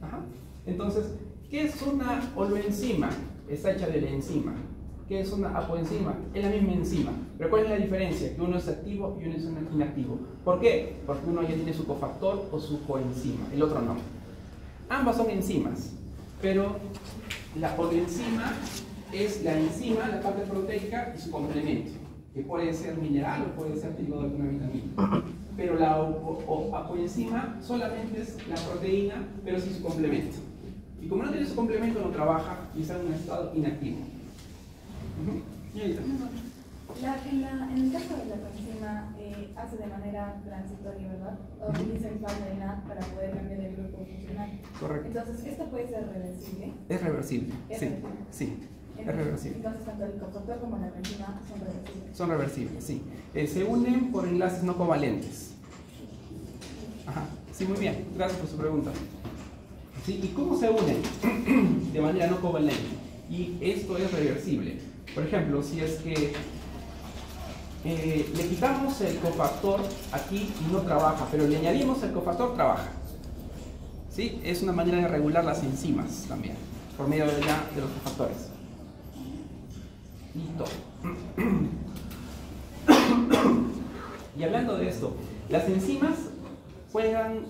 Ajá. Entonces, ¿qué es una holoenzima? Está hecha de la enzima. ¿Qué es una apoenzima? Es la misma enzima. Pero ¿cuál es la diferencia? Que uno es activo y uno es inactivo. ¿Por qué? Porque uno ya tiene su cofactor o su coenzima, el otro no. Ambas son enzimas, pero la holoenzima es la enzima, la parte proteica y su complemento, que puede ser mineral o puede ser derivado de alguna vitamina. Pero la apoenzima solamente es la proteína, pero sin su complemento. Y como no tiene su complemento, no trabaja y está en un estado inactivo. En el caso de la coenzima, hace de manera transitoria, ¿verdad? Utiliza el FADNAT para poder cambiar el grupo funcional. Correcto. Entonces, ¿esto puede ser reversible? Es reversible, ¿Es sí, reversible? sí, es reversible. Entonces, tanto el cofactor como la coenzima son reversibles. Son reversibles, sí. Se unen por enlaces no covalentes. Ajá, sí, muy bien, gracias por su pregunta. ¿Sí? ¿Y cómo se unen? De manera no covalente. Y esto es reversible. Por ejemplo, si es que le quitamos el cofactor aquí y no trabaja, pero le añadimos el cofactor, trabaja. ¿Sí? Es una manera de regular las enzimas también, por medio de los cofactores. Listo. Y hablando de esto, las enzimas juegan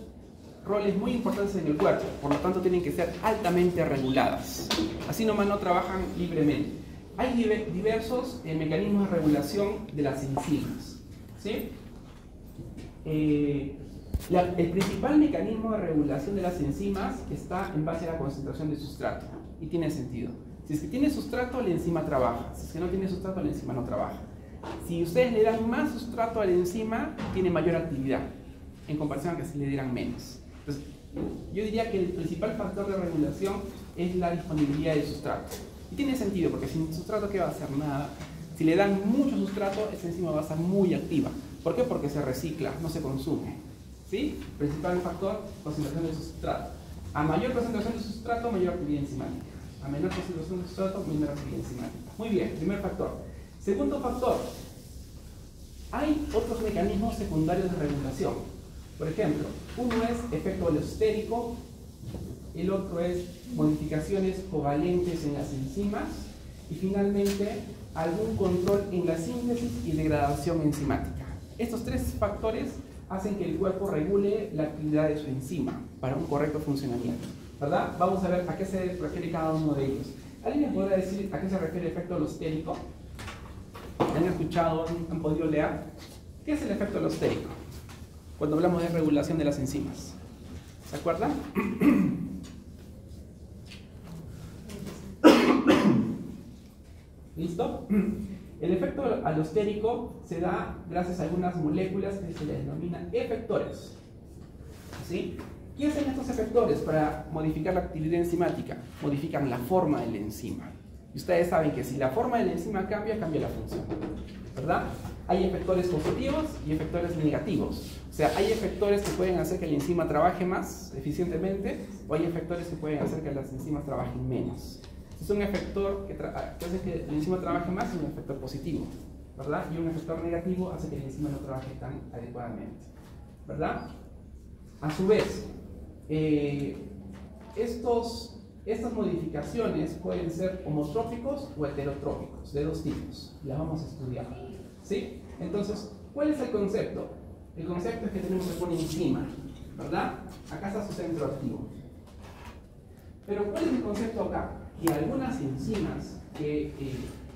roles muy importantes en el cuerpo, por lo tanto tienen que ser altamente reguladas. Así nomás no trabajan libremente. Hay diversos mecanismos de regulación de las enzimas. ¿Sí? El principal mecanismo de regulación de las enzimas está en base a la concentración de sustrato. Y tiene sentido. Si es que tiene sustrato, la enzima trabaja. Si es que no tiene sustrato, la enzima no trabaja. Si ustedes le dan más sustrato a la enzima, tiene mayor actividad, en comparación a que si le dieran menos. Entonces, yo diría que el principal factor de regulación es la disponibilidad de sustrato. Y tiene sentido, porque sin sustrato, ¿qué va a hacer? Nada. Si le dan mucho sustrato, esa enzima va a estar muy activa. ¿Por qué? Porque se recicla, no se consume. ¿Sí? Principal factor, concentración de sustrato. A mayor concentración de sustrato, mayor actividad enzimática. A menor concentración de sustrato, menor actividad enzimática. Muy bien, primer factor. Segundo factor, hay otros mecanismos secundarios de regulación. Por ejemplo, uno es efecto alostérico, el otro es modificaciones covalentes en las enzimas y finalmente algún control en la síntesis y degradación enzimática. Estos tres factores hacen que el cuerpo regule la actividad de su enzima para un correcto funcionamiento, ¿verdad? Vamos a ver a qué se refiere cada uno de ellos. ¿Alguien me podrá decir a qué se refiere el efecto alostérico? ¿Han escuchado, han podido leer? ¿Qué es el efecto alostérico? Cuando hablamos de regulación de las enzimas. ¿Se acuerdan? ¿Listo? El efecto alostérico se da gracias a algunas moléculas que se les denominan efectores. ¿Sí? ¿Qué hacen estos efectores para modificar la actividad enzimática? Modifican la forma de la enzima. Y ustedes saben que si la forma de la enzima cambia, cambia la función, ¿verdad? Hay efectores positivos y efectores negativos. O sea, hay efectores que pueden hacer que la enzima trabaje más eficientemente o hay efectores que pueden hacer que las enzimas trabajen menos. Si es un efector que hace que la enzima trabaje más, es un efector positivo, ¿verdad? Y un efector negativo hace que la enzima no trabaje tan adecuadamente, ¿verdad? A su vez, estas modificaciones pueden ser homotrópicos o heterotrópicos, de dos tipos. Las vamos a estudiar. ¿Sí? Entonces, ¿cuál es el concepto? El concepto es que tenemos una enzima, ¿verdad? Acá está su centro activo. Pero ¿cuál es el concepto acá? Que algunas enzimas que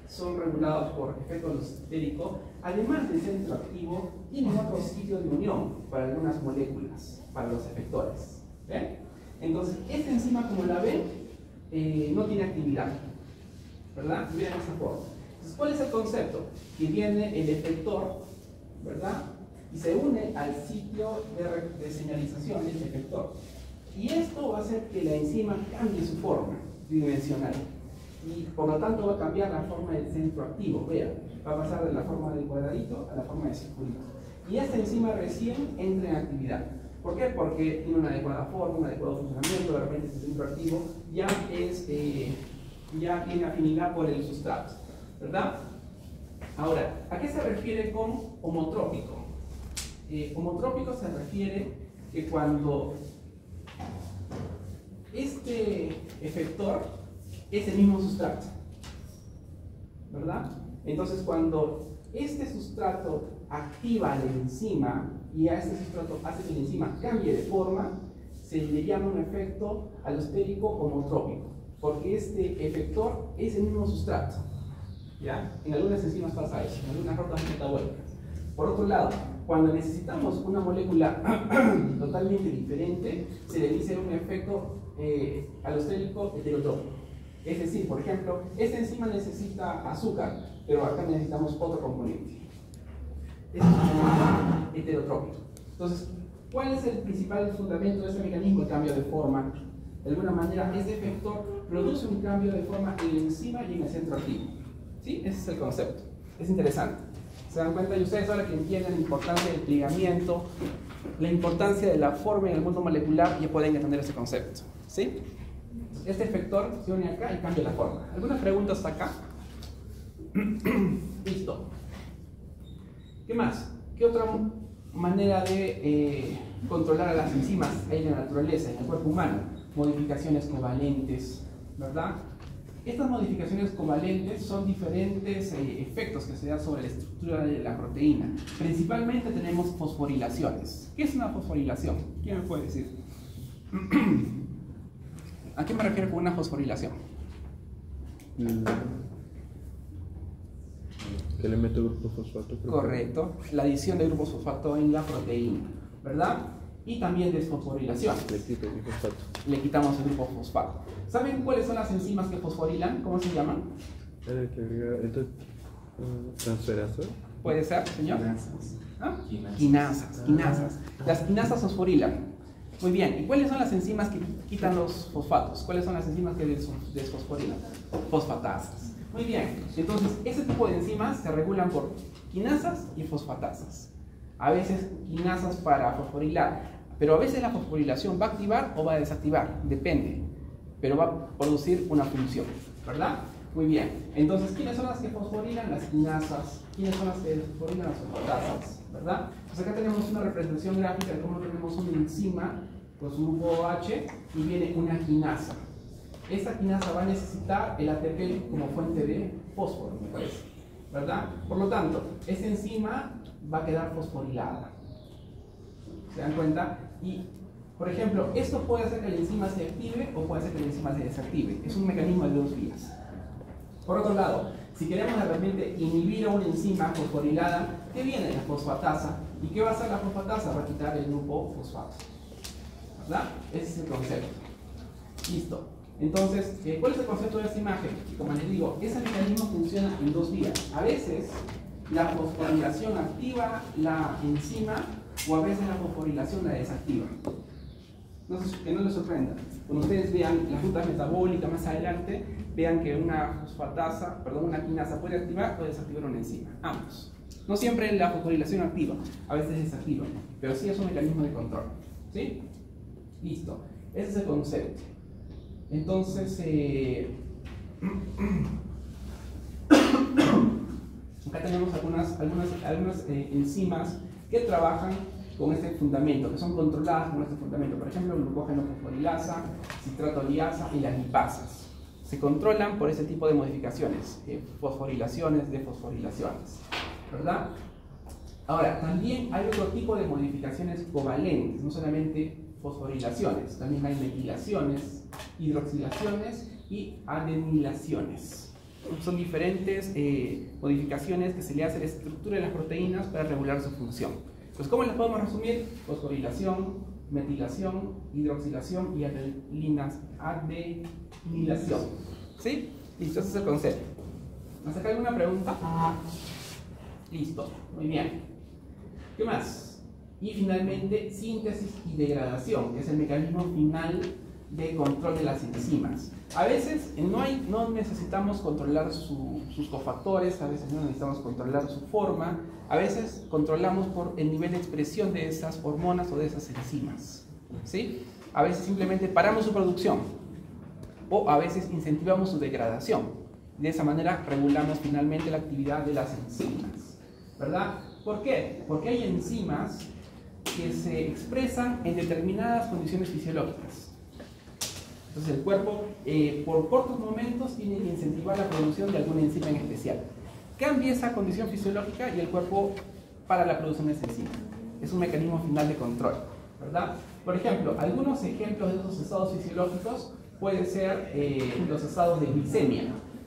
son reguladas por efecto alostérico, además de ser interactivo, tienen otro sitio de unión para algunas moléculas, para los efectores. ¿Ven? Entonces, esta enzima, como la ven, no tiene actividad, ¿verdad? Miren esa forma. Entonces, ¿cuál es el concepto? Que viene el efector, ¿verdad? Y se une al sitio de señalización del efector. Y esto va a hacer que la enzima cambie su forma tridimensional. Y por lo tanto va a cambiar la forma del centro activo. Vean, va a pasar de la forma del cuadradito a la forma de circulito. Y esta enzima recién entra en actividad. ¿Por qué? Porque tiene una adecuada forma, un adecuado funcionamiento, de repente ese centro activo ya tiene afinidad por el sustrato, ¿verdad? Ahora, ¿a qué se refiere con homotrópico? Homotrópico se refiere que cuando este efector es el mismo sustrato, ¿verdad? Entonces, cuando este sustrato activa la enzima y a este sustrato hace que la enzima cambie de forma, se le llama un efecto alostérico homotrópico, porque este efector es el mismo sustrato. ¿Ya? En algunas enzimas pasa eso, en algunas rutas metabólicas. Por otro lado, cuando necesitamos una molécula totalmente diferente, se le dice un efecto alostérico heterotrópico. Es decir, por ejemplo, esta enzima necesita azúcar, pero acá necesitamos otro componente. Este es un heterotrópico. Entonces, ¿cuál es el principal fundamento de este mecanismo? El cambio de forma. De alguna manera, este efector produce un cambio de forma en la enzima y en el centro activo. ¿Sí? Ese es el concepto. Es interesante. ¿Se dan cuenta? Y ustedes ahora que entienden la importancia del plegamiento, la importancia de la forma en el mundo molecular, ya pueden entender ese concepto. ¿Sí? Este efector se une acá y cambia la forma. ¿Algunas preguntas acá? Listo. ¿Qué más? ¿Qué otra manera de controlar a las enzimas hay en la naturaleza, en el cuerpo humano? Modificaciones covalentes, ¿verdad? Estas modificaciones covalentes son diferentes efectos que se dan sobre la estructura de la proteína. Principalmente tenemos fosforilaciones. ¿Qué es una fosforilación? ¿Quién me puede decir? ¿A qué me refiero con una fosforilación? Que le mete grupo fosfato. Correcto, la adición de grupo fosfato en la proteína, ¿verdad? Y también desfosforilación. Le quitamos el grupo fosfato. ¿Saben cuáles son las enzimas que fosforilan? ¿Cómo se llaman? ¿Transferasa? ¿Puede ser, señor? Quinasas. Quinasas. Las quinasas fosforilan. Muy bien, ¿y cuáles son las enzimas que quitan los fosfatos? ¿Cuáles son las enzimas que desfosforilan? Fosfatasas. Muy bien, entonces ese tipo de enzimas se regulan por quinasas y fosfatasas. A veces quinasas para fosforilar, pero a veces la fosforilación va a activar o va a desactivar, depende, pero va a producir una función, ¿verdad? Muy bien, entonces ¿quiénes son las que fosforilan? Las quinasas. ¿Quiénes son las que fosforilan? Las fosfatasas, ¿verdad? Pues acá tenemos una representación gráfica de cómo tenemos una enzima con su grupo OH y viene una quinasa. Esta quinasa va a necesitar el ATP como fuente de fósforo, me parece, ¿verdad? Por lo tanto, esta enzima va a quedar fosforilada. ¿Se dan cuenta? Y, por ejemplo, esto puede hacer que la enzima se active o puede hacer que la enzima se desactive. Es un mecanismo de dos vías. Por otro lado, si queremos realmente inhibir a una enzima fosforilada, ¿qué viene? La fosfatasa. ¿Y qué va a hacer la fosfatasa? Va a quitar el grupo fosfato, ¿verdad? Ese es el concepto. Listo. Entonces, ¿cuál es el concepto de esta imagen? Como les digo, ese mecanismo funciona en dos vías. A veces la fosforilación activa la enzima o a veces la fosforilación la desactiva. Que no les sorprenda. Cuando ustedes vean las rutas metabólicas más adelante, vean que una una quinasa puede activar o desactivar una enzima. Ambos. No siempre la fosforilación activa, a veces desactiva, pero sí es un mecanismo de control. ¿Sí? Listo. Ese es el concepto. Entonces, acá tenemos algunas enzimas que trabajan con este fundamento, que son controladas con este fundamento. Por ejemplo, glucógeno fosforilasa, citratoliasa y las lipasas. Se controlan por ese tipo de modificaciones, fosforilaciones, desfosforilaciones, ¿verdad? Ahora, también hay otro tipo de modificaciones covalentes, no solamente fosforilaciones, también hay metilaciones, hidroxilaciones y adenilaciones. Son diferentes modificaciones que se le hace a la estructura de las proteínas para regular su función. Entonces, ¿cómo las podemos resumir? Fosforilación, metilación, hidroxilación y adenilación. ¿Sí? Listo, ese es el concepto. ¿Nos saca alguna pregunta? Listo, muy bien. ¿Qué más? Y finalmente, síntesis y degradación, que es el mecanismo final de control de las enzimas. A veces no necesitamos controlar sus cofactores, a veces no necesitamos controlar su forma, a veces controlamos por el nivel de expresión de esas hormonas o de esas enzimas. ¿Sí? A veces simplemente paramos su producción o a veces incentivamos su degradación. De esa manera regulamos finalmente la actividad de las enzimas. ¿Verdad? ¿Por qué? Porque hay enzimas que se expresan en determinadas condiciones fisiológicas. Entonces el cuerpo por cortos momentos tiene que incentivar la producción de alguna enzima en especial. Cambia esa condición fisiológica y el cuerpo para la producción de esa enzima. Es un mecanismo final de control, ¿verdad? Por ejemplo, algunos ejemplos de esos estados fisiológicos pueden ser los estados de glicemia,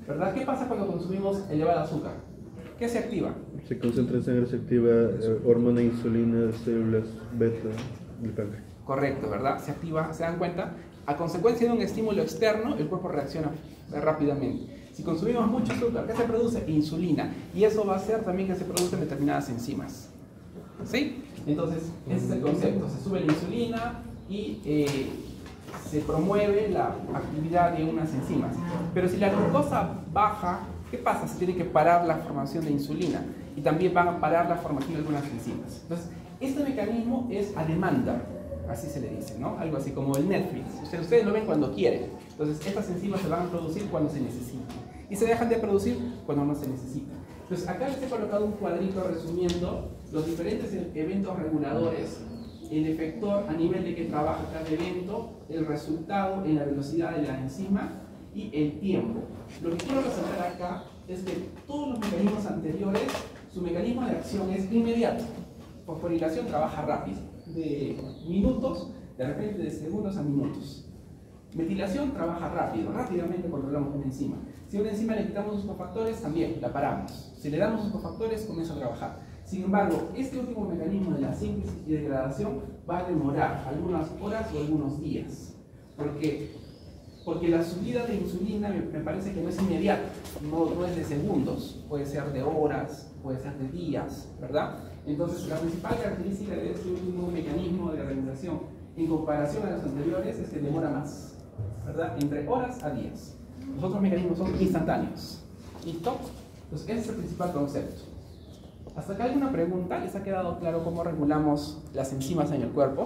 ¿verdad? ¿Qué pasa cuando consumimos elevada azúcar? ¿Qué se activa? Se concentra en sangre, se activa hormona insulina, células beta del páncreas. Correcto, ¿verdad? Se activa, ¿se dan cuenta? A consecuencia de un estímulo externo, el cuerpo reacciona rápidamente. Si consumimos mucho azúcar, ¿qué se produce? Insulina. Y eso va a hacer también que se produzcan determinadas enzimas. ¿Sí? Entonces, ese es el concepto. Se sube la insulina y se promueve la actividad de unas enzimas. Pero si la glucosa baja, ¿qué pasa? Se tiene que parar la formación de insulina y también van a parar la formación de algunas enzimas. Entonces, este mecanismo es a demanda, así se le dice, ¿no? Algo así como el Netflix. Ustedes lo ven cuando quieren. Entonces, estas enzimas se van a producir cuando se necesitan y se dejan de producir cuando no se necesitan. Entonces, acá les he colocado un cuadrito resumiendo los diferentes eventos reguladores, el efector a nivel de que trabaja cada evento, el resultado en la velocidad de la enzima y el tiempo. Lo que quiero resaltar acá es que todos los mecanismos anteriores, su mecanismo de acción es inmediato. Fosforilación trabaja rápido, de minutos, de repente de segundos a minutos. Metilación trabaja rápido, rápidamente controlamos una enzima. Si a una enzima le quitamos sus cofactores, también la paramos. Si le damos sus cofactores, comienza a trabajar. Sin embargo, este último mecanismo de la síntesis y degradación va a demorar algunas horas o algunos días. Porque la subida de insulina me parece que no es inmediata, no es de segundos, puede ser de horas, puede ser de días, ¿verdad? Entonces, la principal característica de este último mecanismo de regulación en comparación a los anteriores es que demora más, ¿verdad? Entre horas a días. Los otros mecanismos son instantáneos. ¿Listo? Entonces, ese es el principal concepto. ¿Hasta acá alguna pregunta? ¿Les ha quedado claro cómo regulamos las enzimas en el cuerpo?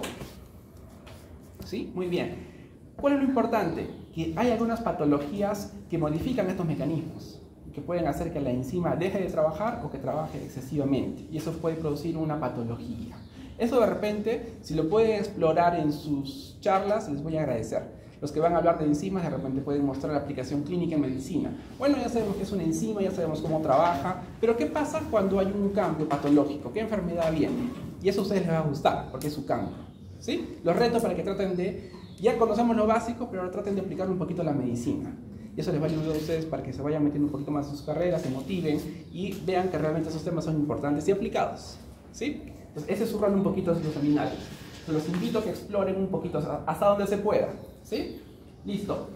¿Sí? Muy bien. ¿Cuál es lo importante? Que hay algunas patologías que modifican estos mecanismos, que pueden hacer que la enzima deje de trabajar o que trabaje excesivamente, y eso puede producir una patología. Eso de repente, si lo pueden explorar en sus charlas, les voy a agradecer. Los que van a hablar de enzimas de repente pueden mostrar la aplicación clínica en medicina. Bueno, ya sabemos que es una enzima, ya sabemos cómo trabaja, pero ¿qué pasa cuando hay un cambio patológico? ¿Qué enfermedad viene? Y eso a ustedes les va a gustar, porque es su cambio. ¿Sí? Los retos para que traten de... Ya conocemos lo básico, pero ahora traten de aplicar un poquito la medicina. Y eso les va a ayudar a ustedes para que se vayan metiendo un poquito más en sus carreras, se motiven y vean que realmente esos temas son importantes y aplicados. ¿Sí? Entonces, ese es su rol un poquito de los seminarios. Los invito a que exploren un poquito hasta donde se pueda. ¿Sí? Listo.